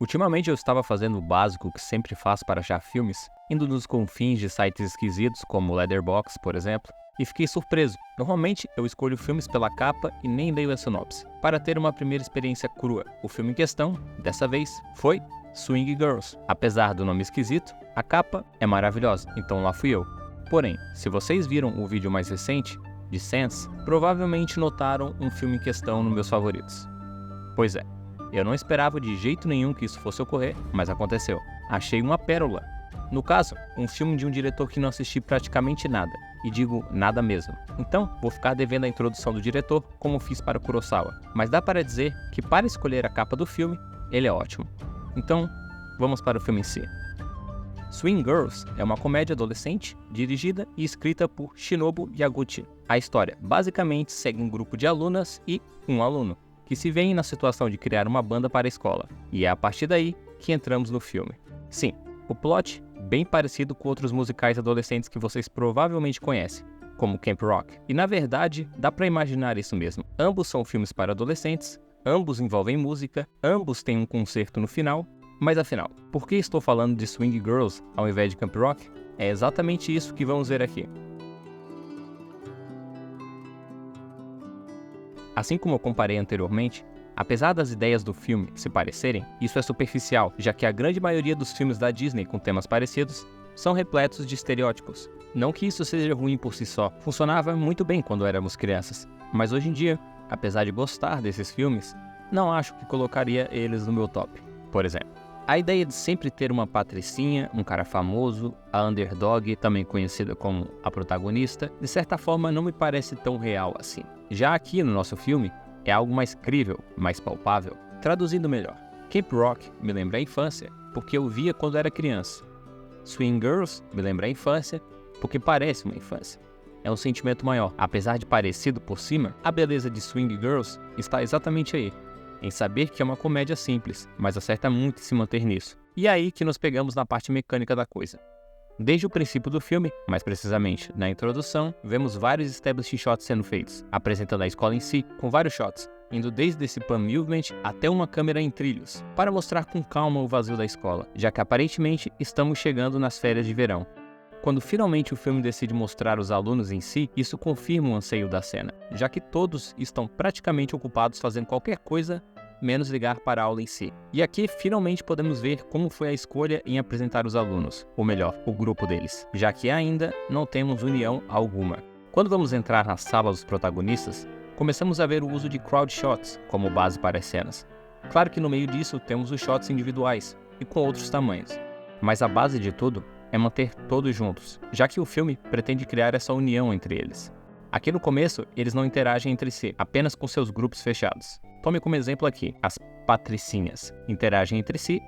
Ultimamente eu estava fazendo o básico que sempre faço para achar filmes, indo nos confins de sites esquisitos como Letterboxd, por exemplo, e fiquei surpreso. Normalmente eu escolho filmes pela capa e nem leio a sinopse, para ter uma primeira experiência crua. O filme em questão, dessa vez, foi Swing Girls. Apesar do nome esquisito, a capa é maravilhosa, então lá fui eu. Porém, se vocês viram o vídeo mais recente, de Sense, provavelmente notaram um filme em questão nos meus favoritos. Pois é. Eu não esperava de jeito nenhum que isso fosse ocorrer, mas aconteceu. Achei uma pérola. No caso, um filme de um diretor que não assisti praticamente nada, e digo nada mesmo. Então, vou ficar devendo a introdução do diretor, como fiz para Kurosawa. Mas dá para dizer que para escolher a capa do filme, ele é ótimo. Então, vamos para o filme em si. Swing Girls é uma comédia adolescente, dirigida e escrita por Shinobu Yaguchi. A história basicamente segue um grupo de alunas e um aluno, que se veem na situação de criar uma banda para a escola, e é a partir daí que entramos no filme. Sim, o plot bem parecido com outros musicais adolescentes que vocês provavelmente conhecem, como Camp Rock. E na verdade, dá para imaginar isso mesmo. Ambos são filmes para adolescentes, ambos envolvem música, ambos têm um concerto no final, mas afinal, por que estou falando de Swing Girls ao invés de Camp Rock? É exatamente isso que vamos ver aqui. Assim como eu comparei anteriormente, apesar das ideias do filme se parecerem, isso é superficial, já que a grande maioria dos filmes da Disney com temas parecidos são repletos de estereótipos. Não que isso seja ruim por si só, funcionava muito bem quando éramos crianças, mas hoje em dia, apesar de gostar desses filmes, não acho que colocaria eles no meu top. Por exemplo, a ideia de sempre ter uma patricinha, um cara famoso, a underdog, também conhecida como a protagonista, de certa forma não me parece tão real assim. Já aqui no nosso filme, é algo mais crível, mais palpável. Traduzindo melhor, Camp Rock me lembra a infância, porque eu via quando era criança. Swing Girls me lembra a infância, porque parece uma infância. É um sentimento maior. Apesar de parecido por cima, a beleza de Swing Girls está exatamente aí, em saber que é uma comédia simples, mas acerta muito em se manter nisso. E é aí que nos pegamos na parte mecânica da coisa. Desde o princípio do filme, mais precisamente na introdução, vemos vários establishing shots sendo feitos, apresentando a escola em si, com vários shots, indo desde esse pan movement até uma câmera em trilhos, para mostrar com calma o vazio da escola, já que aparentemente estamos chegando nas férias de verão. Quando finalmente o filme decide mostrar os alunos em si, isso confirma o anseio da cena, já que todos estão praticamente ocupados fazendo qualquer coisa menos ligar para a aula em si. E aqui finalmente podemos ver como foi a escolha em apresentar os alunos, ou melhor, o grupo deles, já que ainda não temos união alguma. Quando vamos entrar na sala dos protagonistas, começamos a ver o uso de crowd shots como base para as cenas. Claro que no meio disso temos os shots individuais e com outros tamanhos, mas a base de tudo é manter todos juntos, já que o filme pretende criar essa união entre eles. Aqui no começo, eles não interagem entre si, apenas com seus grupos fechados. Tome como exemplo aqui, as patricinhas interagem entre si.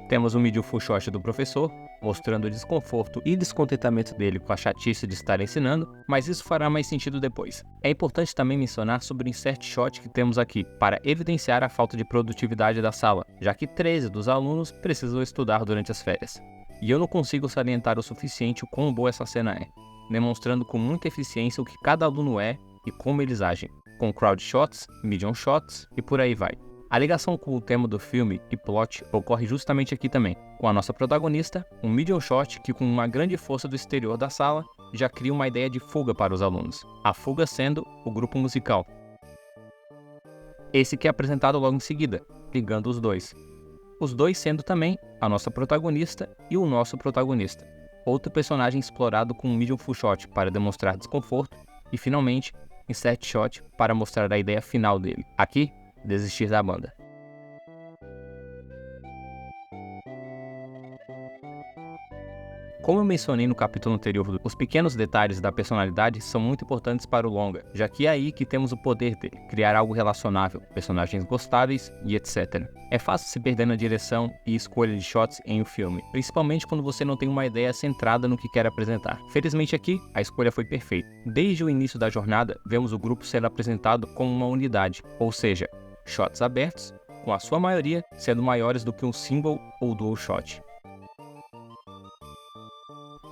Temos um medium full shot do professor, mostrando o desconforto e descontentamento dele com a chatice de estar ensinando, mas isso fará mais sentido depois. É importante também mencionar sobre o insert shot que temos aqui, para evidenciar a falta de produtividade da sala, já que 13 dos alunos precisam estudar durante as férias. E eu não consigo salientar o suficiente o quão boa essa cena é, demonstrando com muita eficiência o que cada aluno é e como eles agem, com crowd shots, medium shots e por aí vai. A ligação com o tema do filme e plot ocorre justamente aqui também, com a nossa protagonista, um medium shot que com uma grande força do exterior da sala já cria uma ideia de fuga para os alunos, a fuga sendo o grupo musical. Esse que é apresentado logo em seguida, ligando os dois sendo também a nossa protagonista e o nosso protagonista. Outro personagem explorado com um medium full shot para demonstrar desconforto e finalmente insert shot para mostrar a ideia final dele. Aqui, desistir da banda. Como eu mencionei no capítulo anterior, os pequenos detalhes da personalidade são muito importantes para o longa, já que é aí que temos o poder dele, criar algo relacionável, personagens gostáveis e etc. É fácil se perder na direção e escolha de shots em um filme, principalmente quando você não tem uma ideia centrada no que quer apresentar. Felizmente aqui, a escolha foi perfeita. Desde o início da jornada, vemos o grupo sendo apresentado como uma unidade, ou seja, shots abertos, com a sua maioria sendo maiores do que um single ou dual shot.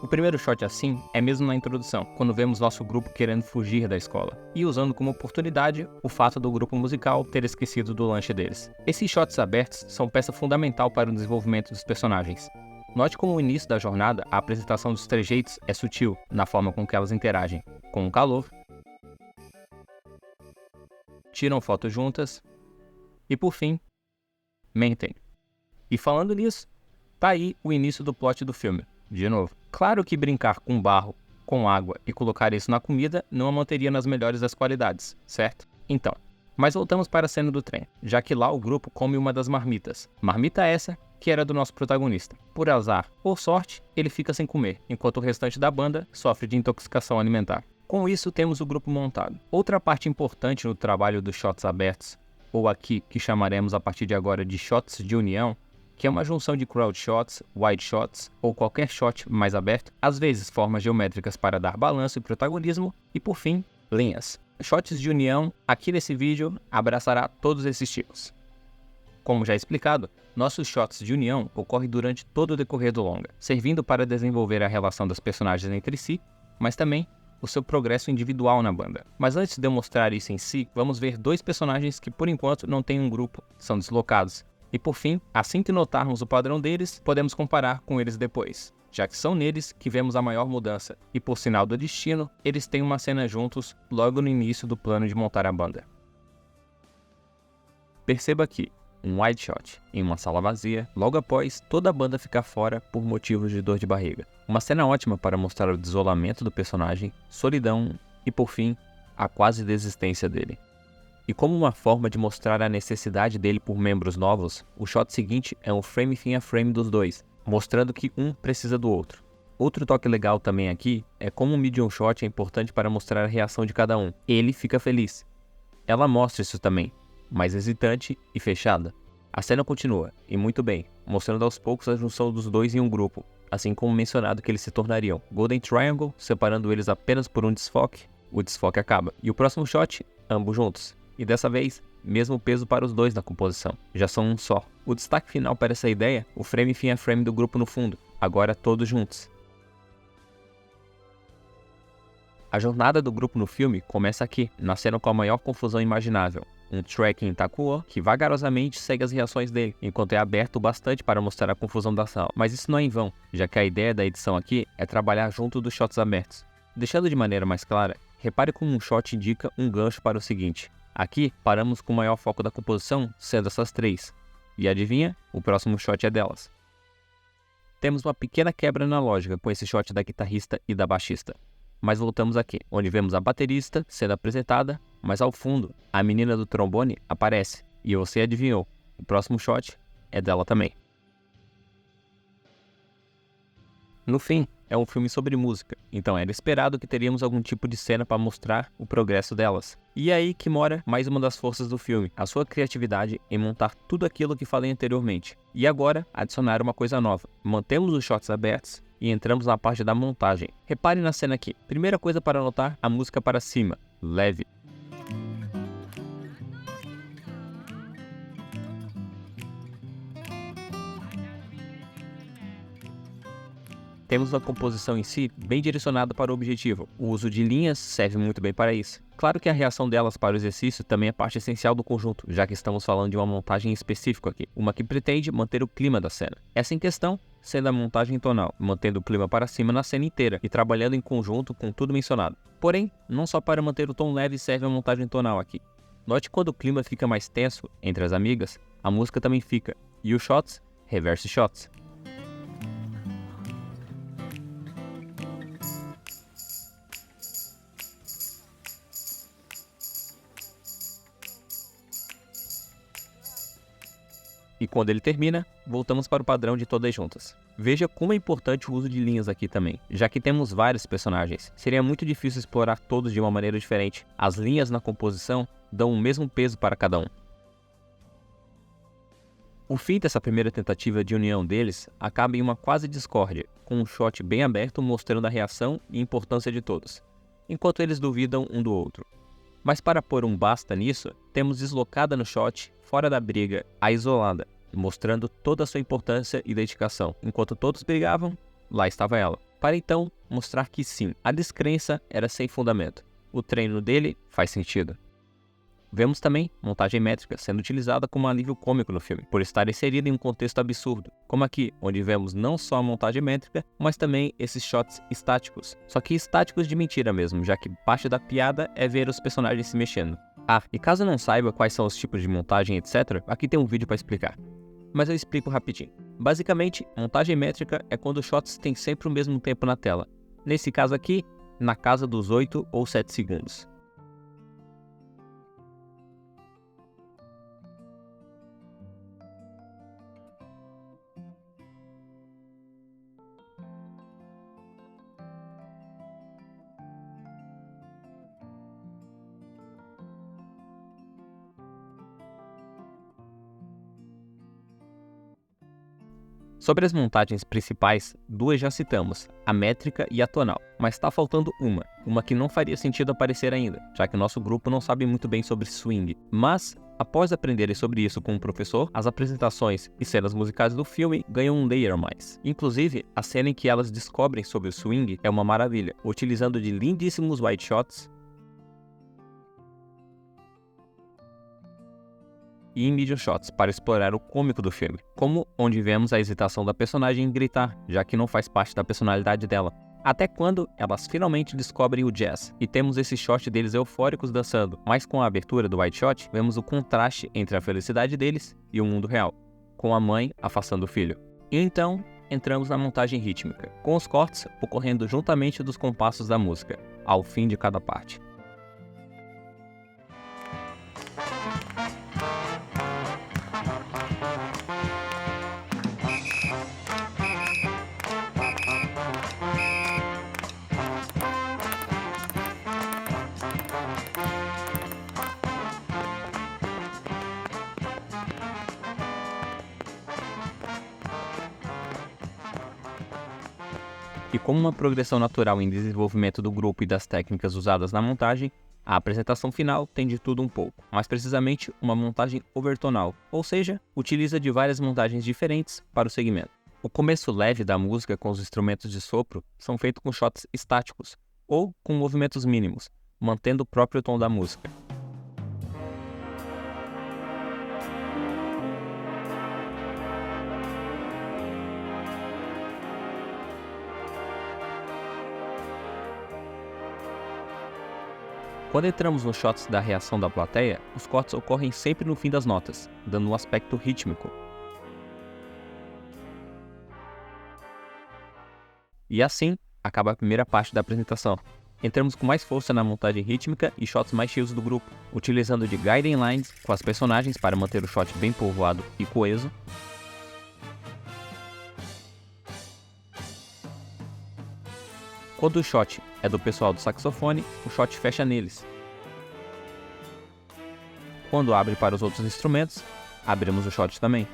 O primeiro shot assim é mesmo na introdução, quando vemos nosso grupo querendo fugir da escola, e usando como oportunidade o fato do grupo musical ter esquecido do lanche deles. Esses shots abertos são peça fundamental para o desenvolvimento dos personagens. Note como no início da jornada a apresentação dos trejeitos é sutil na forma com que elas interagem, com o calor, tiram fotos juntas e, por fim, mentem. E falando nisso, tá aí o início do plot do filme. De novo, claro que brincar com barro, com água e colocar isso na comida não a manteria nas melhores das qualidades, certo? Então, mas voltamos para a cena do trem, já que lá o grupo come uma das marmitas. Marmita essa que era do nosso protagonista. Por azar ou sorte, ele fica sem comer, enquanto o restante da banda sofre de intoxicação alimentar. Com isso, temos o grupo montado. Outra parte importante no trabalho dos shots abertos, ou aqui que chamaremos a partir de agora de shots de união, que é uma junção de crowd shots, wide shots ou qualquer shot mais aberto, às vezes formas geométricas para dar balanço e protagonismo, e por fim, linhas. Shots de união, aqui nesse vídeo, abraçará todos esses tipos. Como já explicado, nossos shots de união ocorrem durante todo o decorrer do longa, servindo para desenvolver a relação das personagens entre si, mas também o seu progresso individual na banda. Mas antes de eu mostrar isso em si, vamos ver dois personagens que por enquanto não têm um grupo, são deslocados. E por fim, assim que notarmos o padrão deles, podemos comparar com eles depois, já que são neles que vemos a maior mudança, e por sinal do destino, eles têm uma cena juntos logo no início do plano de montar a banda. Perceba aqui, um wide shot em uma sala vazia, logo após toda a banda ficar fora por motivos de dor de barriga. Uma cena ótima para mostrar o desolamento do personagem, solidão e por fim, a quase desistência dele. E como uma forma de mostrar a necessidade dele por membros novos, o shot seguinte é um frame a frame dos dois, mostrando que um precisa do outro. Outro toque legal também aqui é como o medium shot é importante para mostrar a reação de cada um. Ele fica feliz. Ela mostra isso também, mais hesitante e fechada. A cena continua, e muito bem, mostrando aos poucos a junção dos dois em um grupo, assim como mencionado que eles se tornariam. Golden Triangle, separando eles apenas por um desfoque, o desfoque acaba. E o próximo shot, ambos juntos. E dessa vez, mesmo peso para os dois na composição, já são um só. O destaque final para essa ideia, o frame a frame do grupo no fundo, agora todos juntos. A jornada do grupo no filme começa aqui, na cena com a maior confusão imaginável. Um track em Takuo que vagarosamente segue as reações dele, enquanto é aberto o bastante para mostrar a confusão da sala. Mas isso não é em vão, já que a ideia da edição aqui é trabalhar junto dos shots abertos. Deixando de maneira mais clara, repare como um shot indica um gancho para o seguinte. Aqui, paramos com o maior foco da composição sendo essas três. E adivinha? O próximo shot é delas. Temos uma pequena quebra na lógica com esse shot da guitarrista e da baixista. Mas voltamos aqui, onde vemos a baterista sendo apresentada, mas ao fundo, a menina do trombone aparece. E você adivinhou, o próximo shot é dela também. No fim, é um filme sobre música, então era esperado que teríamos algum tipo de cena para mostrar o progresso delas. E é aí que mora mais uma das forças do filme, a sua criatividade em montar tudo aquilo que falei anteriormente. E agora, adicionar uma coisa nova. Mantemos os shots abertos e entramos na parte da montagem. Repare na cena aqui. Primeira coisa para notar, a música para cima, leve. Temos uma composição em si bem direcionada para o objetivo. O uso de linhas serve muito bem para isso. Claro que a reação delas para o exercício também é parte essencial do conjunto, já que estamos falando de uma montagem específica aqui, uma que pretende manter o clima da cena. Essa em questão sendo a montagem tonal, mantendo o clima para cima na cena inteira e trabalhando em conjunto com tudo mencionado. Porém, não só para manter o tom leve serve a montagem tonal aqui. Note quando o clima fica mais tenso entre as amigas, a música também fica, e os shots, reverse shots. E quando ele termina, voltamos para o padrão de todas juntas. Veja como é importante o uso de linhas aqui também, já que temos vários personagens. Seria muito difícil explorar todos de uma maneira diferente. As linhas na composição dão o mesmo peso para cada um. O fim dessa primeira tentativa de união deles acaba em uma quase discórdia, com um shot bem aberto mostrando a reação e importância de todos, enquanto eles duvidam um do outro. Mas para pôr um basta nisso, temos deslocada no shot, fora da briga, a isolada, mostrando toda a sua importância e dedicação. Enquanto todos brigavam, lá estava ela. para então mostrar que sim, a descrença era sem fundamento. O treino dele faz sentido. Vemos também montagem métrica sendo utilizada como alívio cômico no filme, por estar inserida em um contexto absurdo, como aqui, onde vemos não só a montagem métrica, mas também esses shots estáticos. Só que estáticos de mentira mesmo, já que parte da piada é ver os personagens se mexendo. Ah, e caso não saiba quais são os tipos de montagem, etc., aqui tem um vídeo para explicar. Mas eu explico rapidinho. Basicamente, montagem métrica é quando os shots têm sempre o mesmo tempo na tela. Nesse caso aqui, na casa dos 8 ou 7 segundos. Sobre as montagens principais, duas já citamos, a métrica e a tonal, mas está faltando uma que não faria sentido aparecer ainda, já que o nosso grupo não sabe muito bem sobre swing. Mas, após aprenderem sobre isso com o professor, as apresentações e cenas musicais do filme ganham um layer a mais. Inclusive, a cena em que elas descobrem sobre o swing é uma maravilha, utilizando de lindíssimos wide shots e em medium shots para explorar o cômico do filme, como onde vemos a hesitação da personagem em gritar, já que não faz parte da personalidade dela. Até quando elas finalmente descobrem o jazz, e temos esse shot deles eufóricos dançando, mas com a abertura do wide shot, vemos o contraste entre a felicidade deles e o mundo real, com a mãe afastando o filho. E então, entramos na montagem rítmica, com os cortes ocorrendo juntamente dos compassos da música, ao fim de cada parte. E como uma progressão natural em desenvolvimento do grupo e das técnicas usadas na montagem, a apresentação final tem de tudo um pouco, mais precisamente uma montagem overtonal, ou seja, utiliza de várias montagens diferentes para o segmento. O começo leve da música com os instrumentos de sopro são feitos com shots estáticos, ou com movimentos mínimos, mantendo o próprio tom da música. Quando entramos nos shots da reação da plateia, os cortes ocorrem sempre no fim das notas, dando um aspecto rítmico. E assim, acaba a primeira parte da apresentação. Entramos com mais força na montagem rítmica e shots mais cheios do grupo, utilizando de guiding lines com as personagens para manter o shot bem povoado e coeso. Quando o shot é do pessoal do saxofone, o shot fecha neles. Quando abre para os outros instrumentos, abrimos o shot também.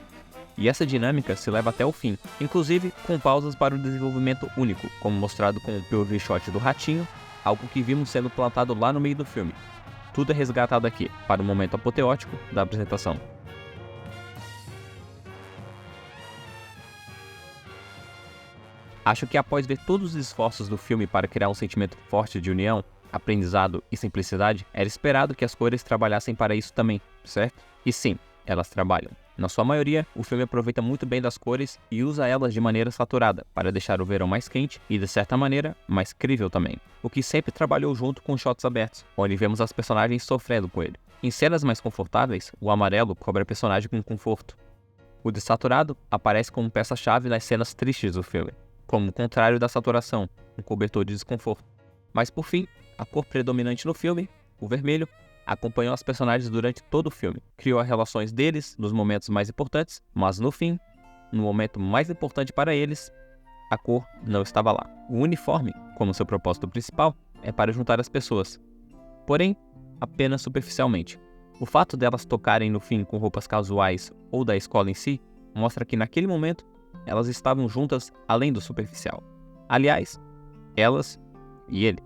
E essa dinâmica se leva até o fim, inclusive com pausas para o desenvolvimento único, como mostrado com o POV shot do ratinho, algo que vimos sendo plantado lá no meio do filme. Tudo é resgatado aqui, para o momento apoteótico da apresentação. Acho que após ver todos os esforços do filme para criar um sentimento forte de união, aprendizado e simplicidade, era esperado que as cores trabalhassem para isso também, certo? E sim, elas trabalham. Na sua maioria, o filme aproveita muito bem das cores e usa elas de maneira saturada, para deixar o verão mais quente e, de certa maneira, mais crível também. O que sempre trabalhou junto com shots abertos, onde vemos as personagens sofrendo com ele. Em cenas mais confortáveis, o amarelo cobre a personagem com conforto. O desaturado aparece como peça-chave nas cenas tristes do filme, como o contrário da saturação, um cobertor de desconforto. Mas por fim, a cor predominante no filme, o vermelho, acompanhou as personagens durante todo o filme, criou as relações deles nos momentos mais importantes, mas no fim, no momento mais importante para eles, a cor não estava lá. O uniforme, como seu propósito principal, é para juntar as pessoas, porém, apenas superficialmente. O fato delas tocarem no fim com roupas casuais ou da escola em si, mostra que naquele momento, elas estavam juntas além do superficial. Aliás, elas e ele.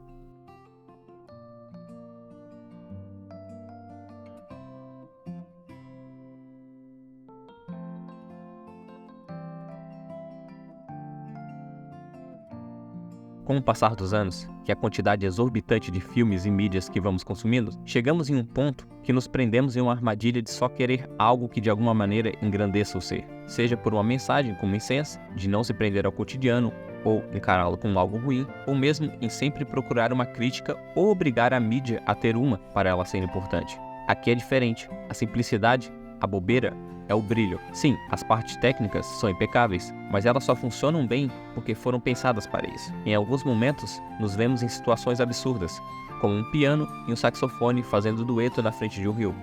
Com o passar dos anos, que a quantidade exorbitante de filmes e mídias que vamos consumindo, chegamos em um ponto que nos prendemos em uma armadilha de só querer algo que de alguma maneira engrandeça o ser, seja por uma mensagem como incenso, de não se prender ao cotidiano, ou encará-lo como algo ruim, ou mesmo em sempre procurar uma crítica ou obrigar a mídia a ter uma para ela ser importante. Aqui é diferente. A simplicidade, a bobeira, é o brilho. Sim, as partes técnicas são impecáveis, mas elas só funcionam bem porque foram pensadas para isso. Em alguns momentos, nos vemos em situações absurdas, como um piano e um saxofone fazendo dueto na frente de um rio.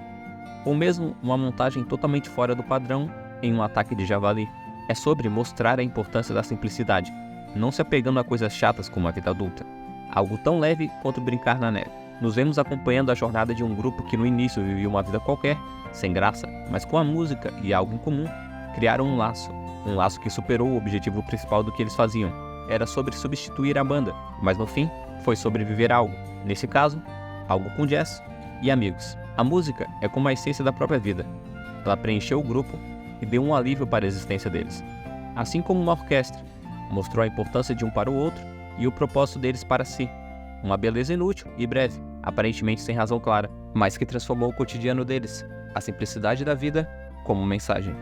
Ou mesmo uma montagem totalmente fora do padrão em um ataque de javali. É sobre mostrar a importância da simplicidade, não se apegando a coisas chatas como a vida adulta. Algo tão leve quanto brincar na neve. Nos vemos acompanhando a jornada de um grupo que no início vivia uma vida qualquer, sem graça, mas com a música e algo em comum, criaram um laço que superou o objetivo principal do que eles faziam. Era sobre substituir a banda, mas no fim, foi sobre viver algo. Nesse caso, algo com jazz e amigos. A música é como a essência da própria vida. Ela preencheu o grupo e deu um alívio para a existência deles. Assim como uma orquestra, mostrou a importância de um para o outro e o propósito deles para si. Uma beleza inútil e breve, aparentemente sem razão clara, mas que transformou o cotidiano deles, a simplicidade da vida como mensagem.